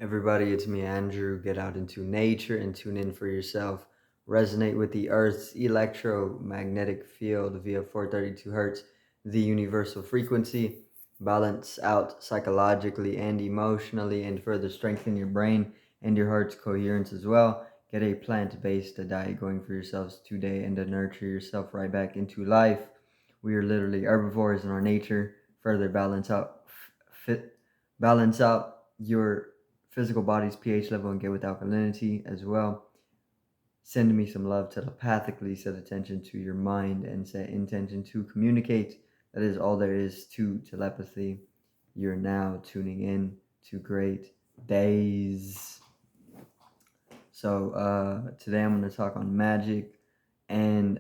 Everybody, it's me, Andrew. Get out into nature and tune in for yourself. Resonate with the Earth's electromagnetic field via 432 hertz, the universal frequency. Balance out psychologically and emotionally, and further strengthen your brain and your heart's coherence as well. Get a plant based diet going for yourselves today and to nurture yourself right back into life. We are literally herbivores in our nature. Further balance out your physical body's pH level and get with alkalinity as well. Send me some love telepathically, set attention to your mind and set intention to communicate. That is all there is to telepathy. You're now tuning in to Great Days. So today I'm going to talk on magic and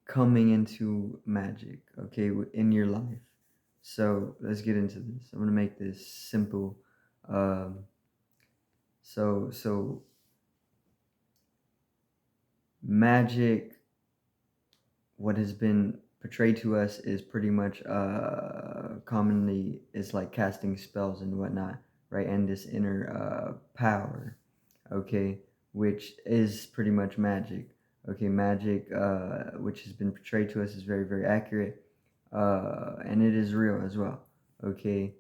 coming into magic, okay, in your life. So let's get into this. I'm going to make this simple. Um, so magic, what has been portrayed to us is pretty much commonly is like casting spells and whatnot, right? And this inner power, okay, which is pretty much magic. Okay, magic, which has been portrayed to us, is very, very accurate, and it is real as well. Okay,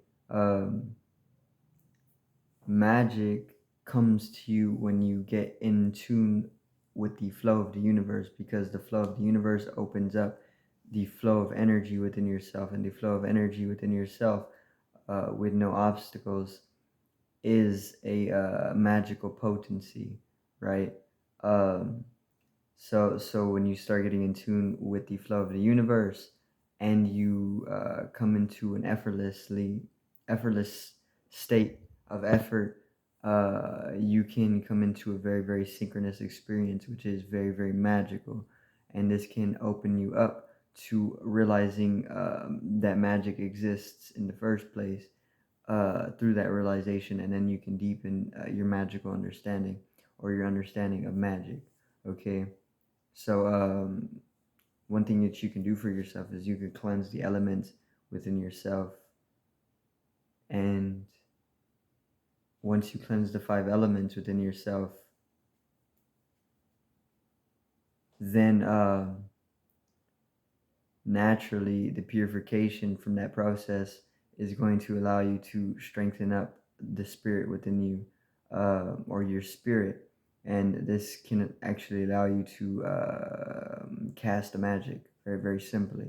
magic comes to you when you get in tune with the flow of the universe, because the flow of the universe opens up the flow of energy within yourself, and the flow of energy within yourself with no obstacles is a magical potency, right? um, so when you start getting in tune with the flow of the universe, and you come into an effortless state of effort, you can come into a very, very synchronous experience, which is very, very magical. And this can open you up to realizing that magic exists in the first place through that realization, and then you can deepen your magical understanding, or your understanding of magic. Okay. So, one thing that you can do for yourself is you could cleanse the elements within yourself. And once you cleanse the five elements within yourself, then naturally the purification from that process is going to allow you to strengthen up the spirit within you, or your spirit. And this can actually allow you to cast a magic very, very simply.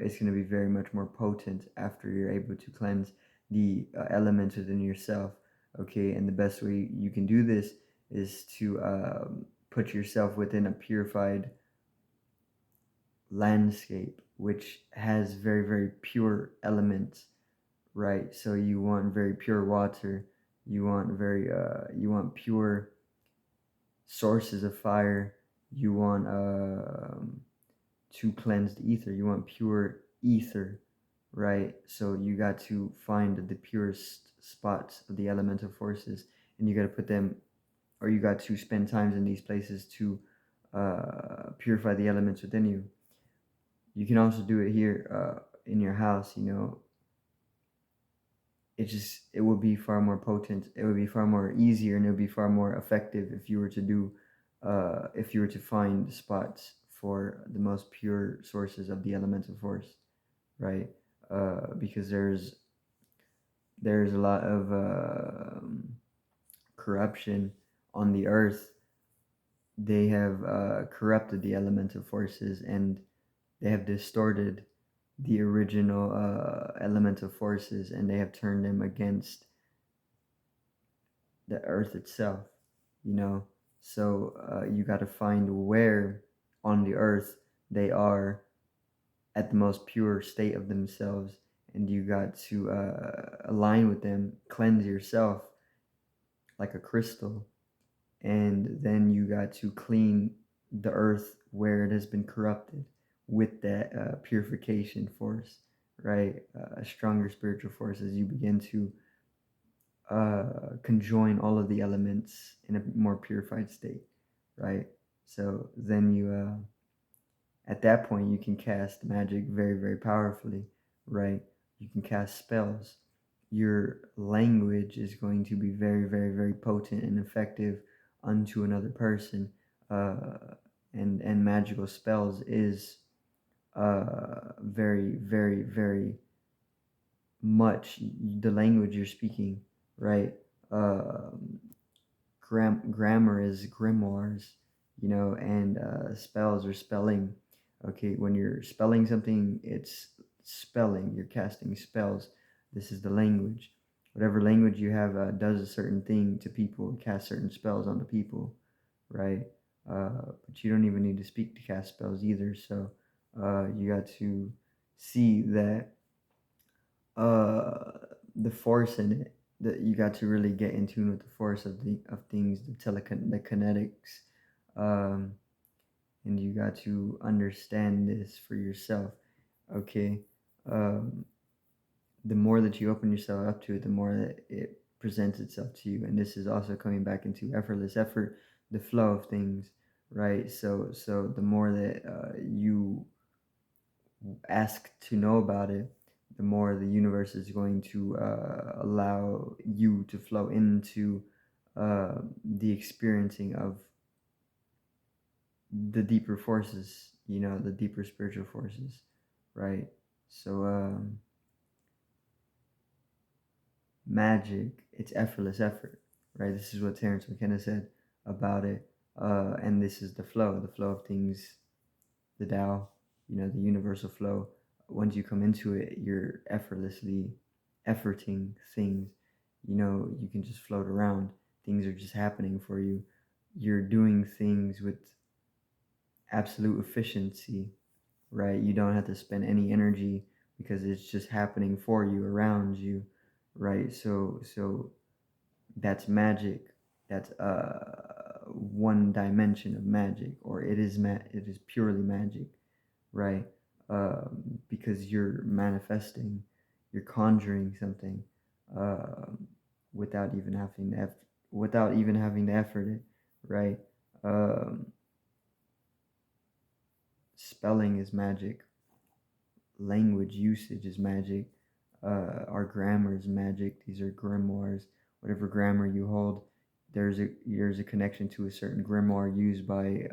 It's going to be very much more potent after you're able to cleanse the elements within yourself. Okay, and the best way you can do this is to put yourself within a purified landscape, which has very, very pure elements, right? So you want very pure water, you want pure sources of fire, you want to cleanse the ether, you want pure ether, right? So you got to find the purest spots of the elemental forces, and you got to put them, or you got to spend times in these places to purify the elements within you. You can also do it here in your house. It would be far more potent, it would be far more easier, and it would be far more effective if you were to do if you were to find spots for the most pure sources of the elemental force, right? Because there's a lot of corruption on the earth. They have corrupted the elemental forces, and they have distorted the original elemental forces, and they have turned them against the earth itself, you know. So you got to find where on the earth they are at the most pure state of themselves, and you got to align with them, cleanse yourself like a crystal, and then you got to clean the earth where it has been corrupted with that purification force, right? A stronger spiritual force, as you begin to conjoin all of the elements in a more purified state, right? So then at that point, you can cast magic very, very powerfully, right? You can cast spells, your language is going to be very, very, very potent and effective unto another person. Uh, and magical spells is very, very, very much the language you're speaking, right? Um Grammar is grimoires, and spells or spelling. Okay, when you're spelling something, it's spelling. You're casting spells. This is the language. Whatever language you have does a certain thing to people, cast certain spells on the people, right? But you don't even need to speak to cast spells either. So you got to see that uh the force in it, that you got to really get in tune with the force of things, the kinetics, um and you got to understand this for yourself. Okay. um the more that you open yourself up to it, the more that it presents itself to you. And this is also coming back into effortless effort, the flow of things, right? So the more that you ask to know about it, the more the universe is going to allow you to flow into the experiencing of the deeper forces, the deeper spiritual forces, right? So, magic, it's effortless effort, right? This is what Terence McKenna said about it. And this is the flow of things, the Tao, the universal flow. Once you come into it, you're effortlessly efforting things. You can just float around. Things are just happening for you. You're doing things with absolute efficiency, right? You don't have to spend any energy because it's just happening for you, around you, right? So that's magic. That's one dimension of magic, or it is purely magic, right? Because you're manifesting, you're conjuring something, um, without even having to effort it, right? Um, Spelling is magic. Language usage is magic. Our grammar is magic. These are grimoires. Whatever grammar you hold, there's a connection to a certain grimoire used by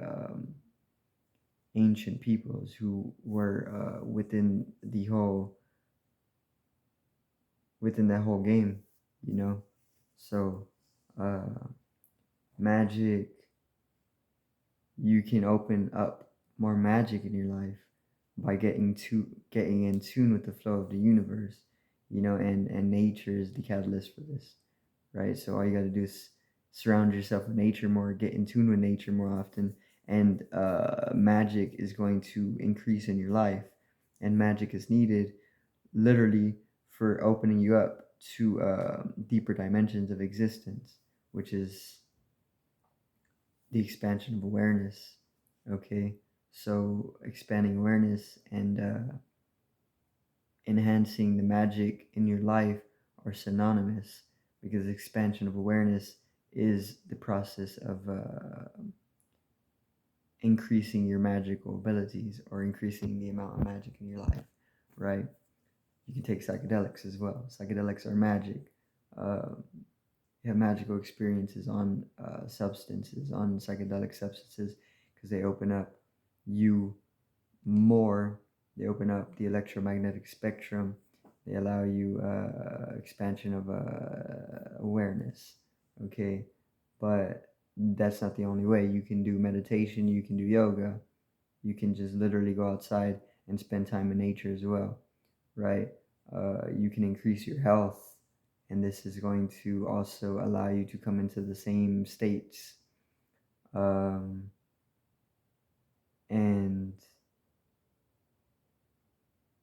ancient peoples who were within that whole game, you know. So, uh, magic, you can open up more magic in your life by getting in tune with the flow of the universe, and nature is the catalyst for this, right? So all you got to do is surround yourself with nature more, get in tune with nature more often, and magic is going to increase in your life. And magic is needed literally for opening you up to deeper dimensions of existence, which is the expansion of awareness. Okay, so expanding awareness and enhancing the magic in your life are synonymous, because expansion of awareness is the process of increasing your magical abilities, or increasing the amount of magic in your life, right? You can take psychedelics as well. Psychedelics are magic. Uh, you have magical experiences on on psychedelic substances, because they open up you more. They open up the electromagnetic spectrum. They allow you expansion of awareness. Okay, but that's not the only way. You can do meditation. You can do yoga. You can just literally go outside and spend time in nature as well, right? You can increase your health, and this is going to also allow you to come into the same states, um, and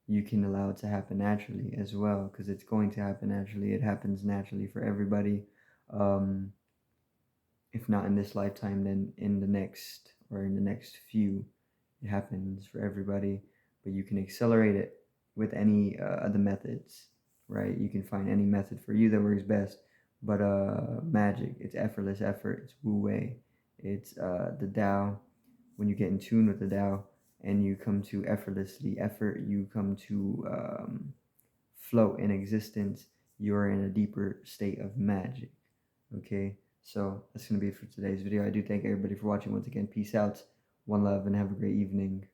you can allow it to happen naturally as well, because it's going to happen naturally. It happens naturally for everybody. Um, if not in this lifetime, then in the next, or in the next few. It happens for everybody, but you can accelerate it with any of the methods, right? You can find any method for you that works best. But magic, it's effortless effort, it's Wu Wei, it's the Tao. When you get in tune with the Tao and you come to effortlessly effort, you come to float in existence. you're in a deeper state of magic. Okay, so that's going to be it for today's video. I do thank everybody for watching once again. Peace out, one love, and have a great evening.